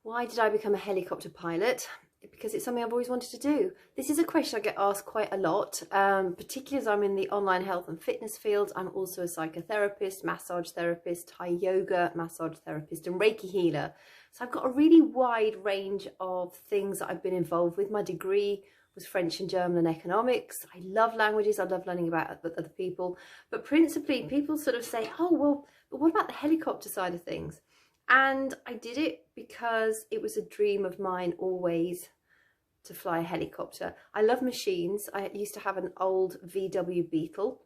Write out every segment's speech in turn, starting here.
Why did I become a helicopter pilot? Because it's something I've always wanted to do. This is a question I get asked quite a lot, particularly as I'm in the online health and fitness field. I'm also a psychotherapist, massage therapist, Thai yoga, massage therapist, and Reiki healer. So I've got a really wide range of things that I've been involved with. My degree was French and German and economics. I love languages. I love learning about other people. But principally, people sort of say, oh, well, but what about the helicopter side of things? And I did it because it was a dream of mine always to fly a helicopter. I love machines. I used to have an old VW Beetle,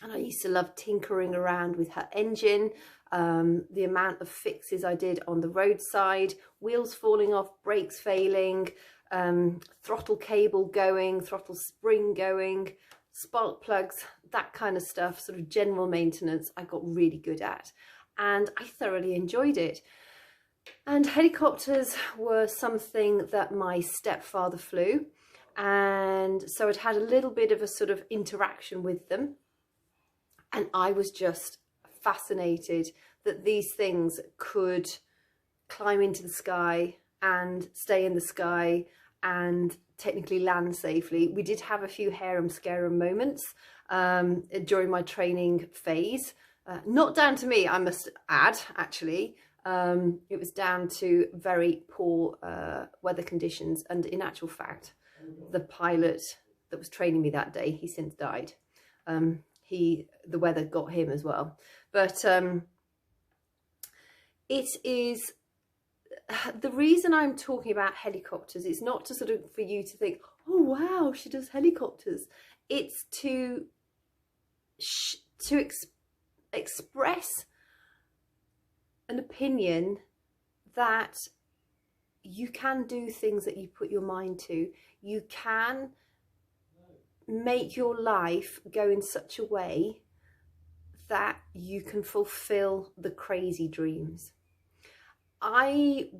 and I used to love tinkering around with her engine, the amount of fixes I did on the roadside, wheels falling off, brakes failing, throttle cable going, throttle spring going, spark plugs, that kind of stuff, sort of general maintenance I got really good at. And I thoroughly enjoyed it. And helicopters were something that my stepfather flew, and so I'd had a little bit of a sort of interaction with them, and I was just fascinated that these things could climb into the sky and stay in the sky and technically land safely. We did have a few harem scarum moments during my training phase. Not down to me, I must add, actually. It was down to very poor weather conditions, and in actual fact, the pilot that was training me that day, he since died. The weather got him as well. But it is, the reason I'm talking about helicopters is not to sort of for you to think, oh wow, she does helicopters. It's to express an opinion that you can do things that you put your mind to. You can make your life go in such a way that you can fulfill the crazy dreams. I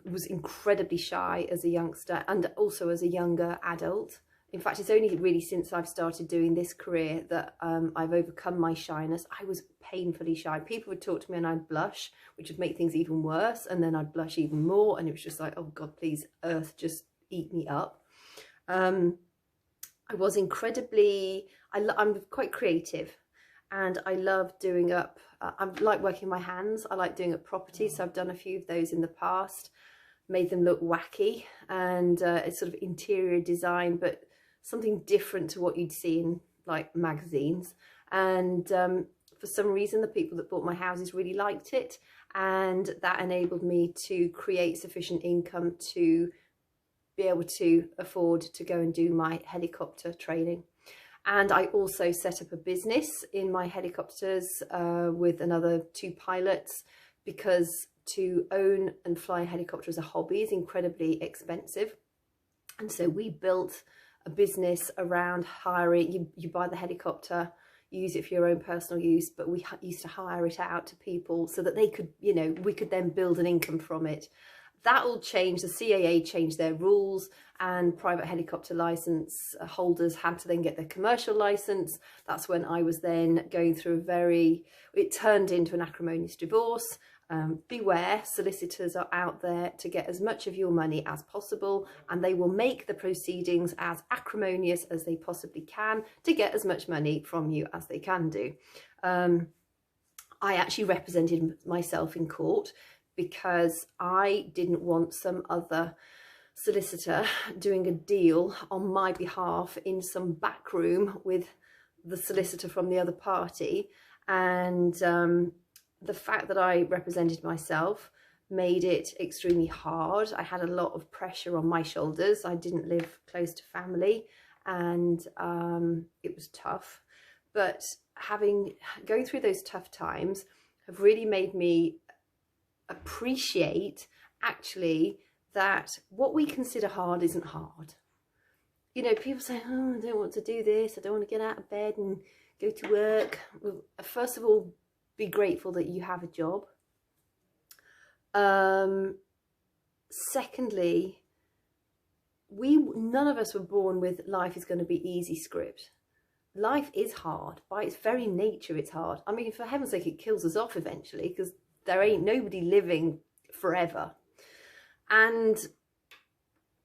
was incredibly shy as a youngster and also as a younger adult. In fact, it's only really since I've started doing this career that I've overcome my shyness. I was painfully shy. People would talk to me and I'd blush, which would make things even worse. And then I'd blush even more. And it was just like, oh God, please, earth, just eat me up. I was incredibly, I'm quite creative, and I love doing up, I like working my hands. I like doing up properties. So I've done a few of those in the past, made them look wacky, and it's sort of interior design, but something different to what you'd see in like magazines. And for some reason, the people that bought my houses really liked it, and that enabled me to create sufficient income to be able to afford to go and do my helicopter training. And I also set up a business in my helicopters with another 2 pilots, because to own and fly a helicopter as a hobby is incredibly expensive. And so we built a business around hiring. You buy the helicopter, you use it for your own personal use, but we used to hire it out to people so that they could, you know, we could then build an income from it. That all changed. The CAA changed their rules, and private helicopter license holders had to then get their commercial license. That's when I was then going through it turned into an acrimonious divorce. Beware, solicitors are out there to get as much of your money as possible, and they will make the proceedings as acrimonious as they possibly can to get as much money from you as they can do. I actually represented myself in court because I didn't want some other solicitor doing a deal on my behalf in some back room with the solicitor from the other party. And the fact that I represented myself made it extremely hard. I had a lot of pressure on my shoulders. I didn't live close to family, and it was tough. But going through those tough times have really made me appreciate actually that what we consider hard isn't hard. You know, people say, oh, I don't want to do this, I don't want to get out of bed and go to work. Well, first of all, be grateful that you have a job. Secondly, none of us were born with life is going to be easy script. Life is hard. By its very nature, it's hard. I mean, for heaven's sake, it kills us off eventually, because there ain't nobody living forever. And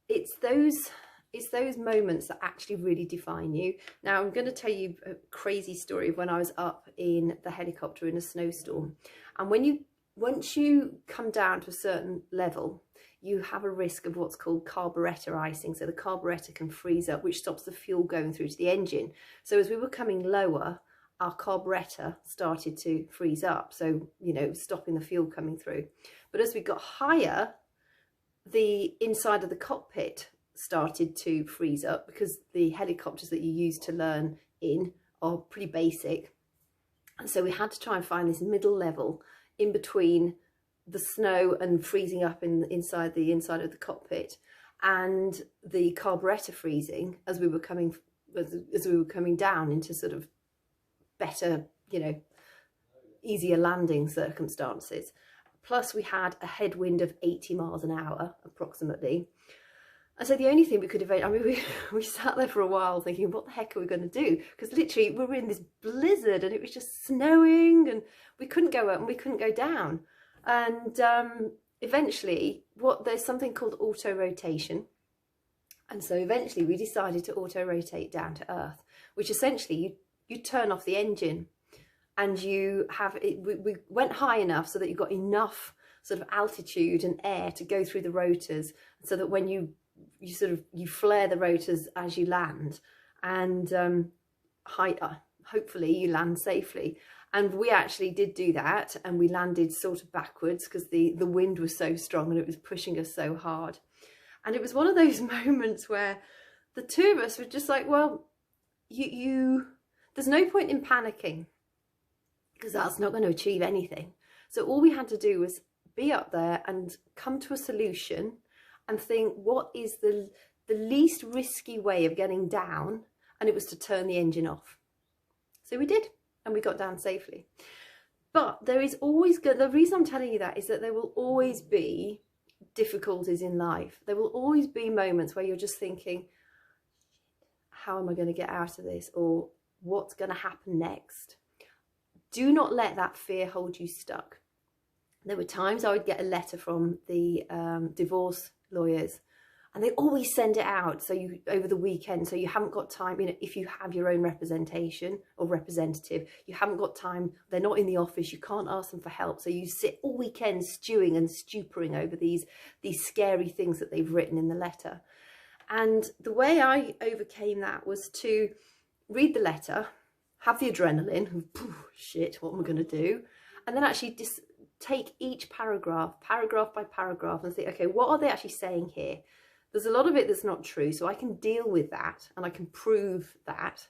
it's those moments that actually really define you. Now, I'm going to tell you a crazy story of when I was up in the helicopter in a snowstorm. And once you come down to a certain level, you have a risk of what's called carburetor icing. So the carburetor can freeze up, which stops the fuel going through to the engine. So as we were coming lower, our carburetor started to freeze up. So, you know, stopping the fuel coming through. But as we got higher, the inside of the cockpit started to freeze up, because the helicopters that you use to learn in are pretty basic. And so we had to try and find this middle level in between the snow and freezing up inside of the cockpit and the carburetor freezing as we were coming down into sort of better, you know, easier landing circumstances. Plus we had a headwind of 80 miles an hour approximately. And so the only thing we could have, I mean, we sat there for a while thinking, what the heck are we going to do? Because literally we were in this blizzard and it was just snowing and we couldn't go up and we couldn't go down. And eventually there's something called auto-rotation. And so eventually we decided to auto-rotate down to earth, which essentially you turn off the engine and you have it. We went high enough so that you got enough sort of altitude and air to go through the rotors, so that when you flare the rotors as you land, and hopefully you land safely. And we actually did do that, and we landed sort of backwards because the wind was so strong and it was pushing us so hard. And it was one of those moments where the two of us were just like, well, there's no point in panicking, because that's not going to achieve anything. So all we had to do was be up there and come to a solution and think, what is the least risky way of getting down? And it was to turn the engine off. So we did, and we got down safely. But there is always the reason I'm telling you that is that there will always be difficulties in life. There will always be moments where you're just thinking, how am I going to get out of this? Or what's going to happen next? Do not let that fear hold you stuck. There were times I would get a letter from the divorce lawyers, and they always send it out over the weekend, so you haven't got time. You know, if you have your own representation or representative, you haven't got time. They're not in the office. You can't ask them for help, so you sit all weekend stewing and stupering over these scary things that they've written in the letter. And the way I overcame that was to read the letter, have the adrenaline, shit, what am I going to do? And then actually just take each paragraph by paragraph, and think, okay, what are they actually saying here? There's a lot of it that's not true, so I can deal with that and I can prove that.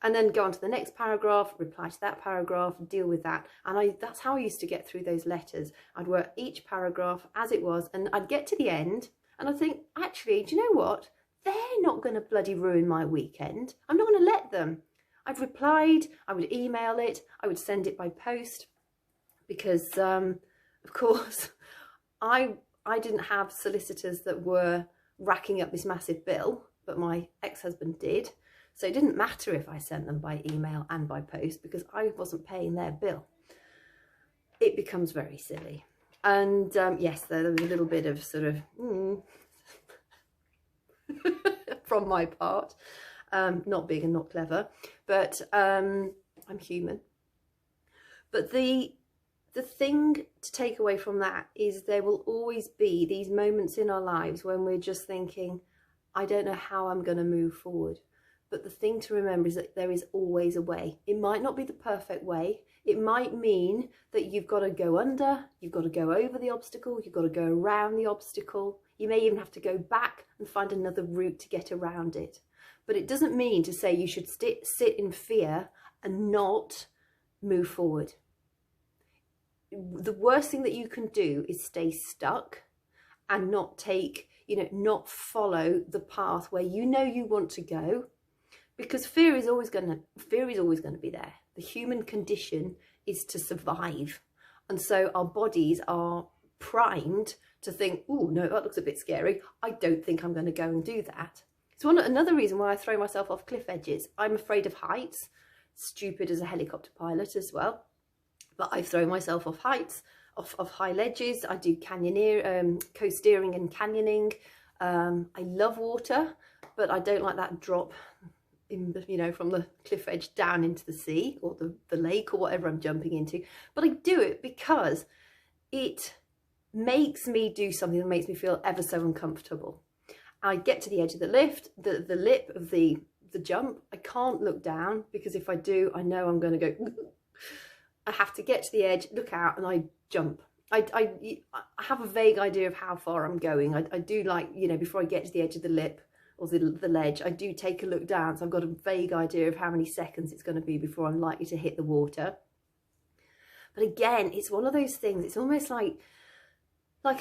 And then go on to the next paragraph, reply to that paragraph, deal with that. And that's how I used to get through those letters. I'd work each paragraph as it was, and I'd get to the end and I'd think, actually, do you know what? They're not going to bloody ruin my weekend. I'm not going to let them. I've replied, I would email it, I would send it by post, because of course I didn't have solicitors that were racking up this massive bill, but my ex-husband did. So it didn't matter if I sent them by email and by post, because I wasn't paying their bill. It becomes very silly. And yes, there was a little bit of sort of from my part. Not big and not clever, but I'm human. But the thing to take away from that is there will always be these moments in our lives when we're just thinking, I don't know how I'm going to move forward. But the thing to remember is that there is always a way. It might not be the perfect way. It might mean that you've got to go under, you've got to go over the obstacle, you've got to go around the obstacle. You may even have to go back and find another route to get around it. But it doesn't mean to say you should sit in fear and not move forward. The worst thing that you can do is stay stuck and not not follow the path where you know you want to go, because fear is always going to be there. The human condition is to survive, and so our bodies are primed to think, oh no, that looks a bit scary, I don't think I'm going to go and do that. It's another reason why I throw myself off cliff edges. I'm afraid of heights, stupid as a helicopter pilot as well, but I throw myself off of high ledges. I do co-steering and canyoning. I love water, but I don't like that drop in the, you know, from the cliff edge down into the sea or the lake or whatever I'm jumping into. But I do it because it makes me do something that makes me feel ever so uncomfortable. I get to the edge of the lift, the lip of the jump. I can't look down, because if I do, I know I'm going to go. I have to get to the edge, look out, and I jump. I have a vague idea of how far I'm going. I do, like, you know, before I get to the edge of the lip or the ledge, I do take a look down. So I've got a vague idea of how many seconds it's going to be before I'm likely to hit the water. But again, it's one of those things, it's almost like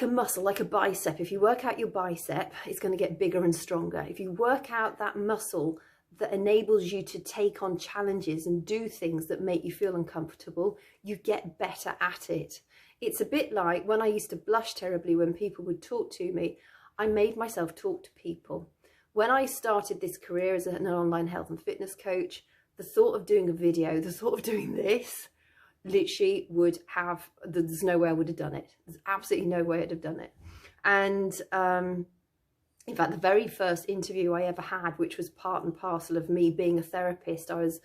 a muscle, like a bicep. If you work out your bicep, it's going to get bigger and stronger. If you work out that muscle that enables you to take on challenges and do things that make you feel uncomfortable, you get better at it. It's a bit like when I used to blush terribly when people would talk to me. I made myself talk to people. When I started this career as an online health and fitness coach, the thought of doing a video, the thought of doing this, literally would have, there's no way I would have done it. There's absolutely no way I'd have done it. And in fact, the very first interview I ever had, which was part and parcel of me being a therapist, I was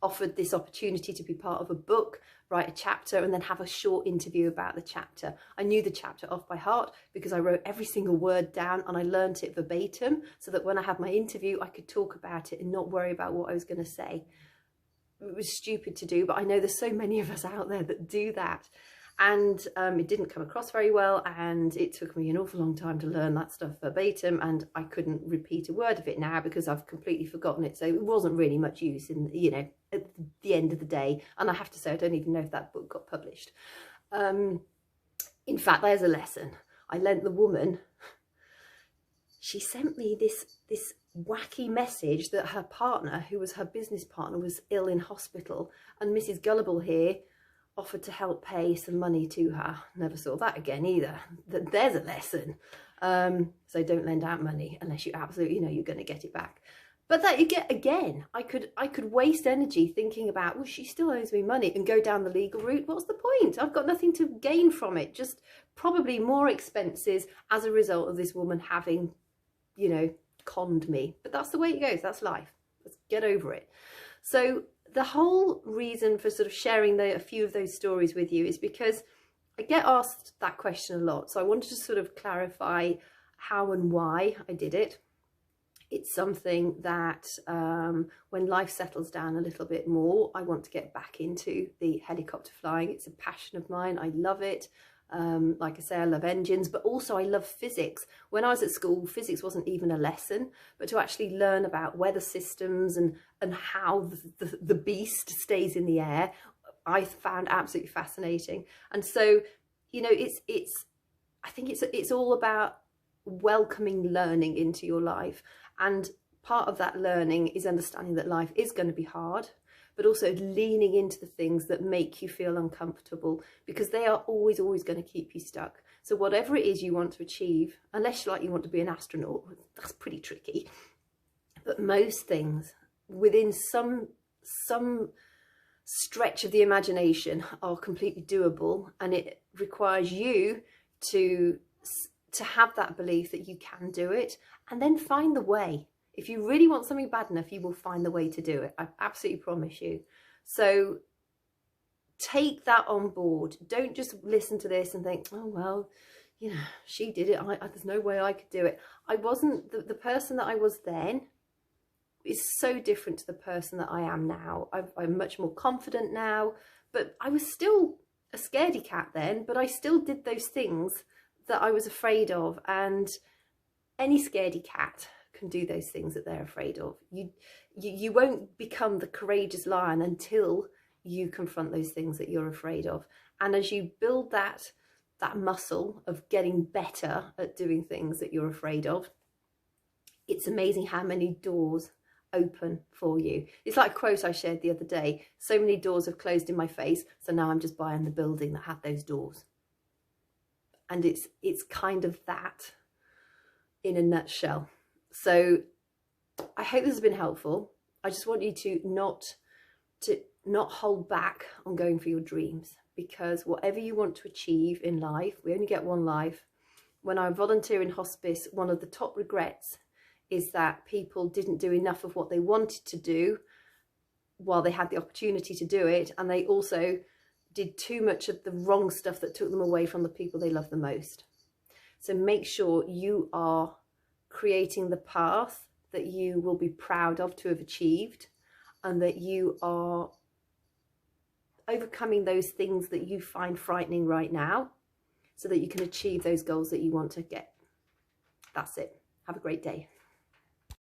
offered this opportunity to be part of a book, write a chapter, and then have a short interview about the chapter. I knew the chapter off by heart because I wrote every single word down and I learnt it verbatim, so that when I had my interview, I could talk about it and not worry about what I was going to say. It was stupid to do, but I know there's so many of us out there that do that. And it didn't come across very well, and it took me an awful long time to learn that stuff verbatim, and I couldn't repeat a word of it now because I've completely forgotten it. So it wasn't really much use in, you know, at the end of the day. And I have to say, I don't even know if that book got published. In fact, there's a lesson. I lent the woman, she sent me this wacky message that her partner, who was her business partner, was ill in hospital, and Mrs. Gullible here offered to help pay some money to her. Never saw that again either. There's a lesson. So don't lend out money unless you absolutely know you're going to get it back. But that you get, again, I could waste energy thinking about, well, she still owes me money, and go down the legal route. What's the point? I've got nothing to gain from it. Just probably more expenses as a result of this woman having, you know, conned me. But that's the way it goes. That's life. Let's get over it. So the whole reason for sort of sharing a few of those stories with you is because I get asked that question a lot. So I wanted to sort of clarify how and why I did it. It's something that when life settles down a little bit more, I want to get back into the helicopter flying. It's a passion of mine. I love it. Like I say, I love engines, but also I love physics. When I was at school, physics wasn't even a lesson, but to actually learn about weather systems and how the beast stays in the air, I found absolutely fascinating. And so, you know, I think it's all about welcoming learning into your life. And part of that learning is understanding that life is going to be hard, but also leaning into the things that make you feel uncomfortable, because they are always going to keep you stuck. So whatever it is you want to achieve, unless you want to be an astronaut, that's pretty tricky. But most things within some stretch of the imagination are completely doable, and it requires you to have that belief that you can do it, and then find the way. If you really want something bad enough, you will find the way to do it. I absolutely promise you. So take that on board. Don't just listen to this and think, oh, well, you know, she did it. There's no way I could do it. I wasn't, the person that I was then is so different to the person that I am now. I'm much more confident now, but I was still a scaredy cat then, but I still did those things that I was afraid of. And any scaredy cat can do those things that they're afraid of. You won't become the courageous lion until you confront those things that you're afraid of. And as you build that muscle of getting better at doing things that you're afraid of, it's amazing how many doors open for you. It's like a quote I shared the other day: so many doors have closed in my face, so now I'm just buying the building that had those doors. And it's kind of that in a nutshell. So I hope this has been helpful. I just want you to not hold back on going for your dreams, because whatever you want to achieve in life, we only get one life. When I volunteer in hospice, one of the top regrets is that people didn't do enough of what they wanted to do while they had the opportunity to do it, and they also did too much of the wrong stuff that took them away from the people they love the most. So make sure you are creating the path that you will be proud of to have achieved, and that you are overcoming those things that you find frightening right now, so that you can achieve those goals that you want to get. That's it. Have a great day.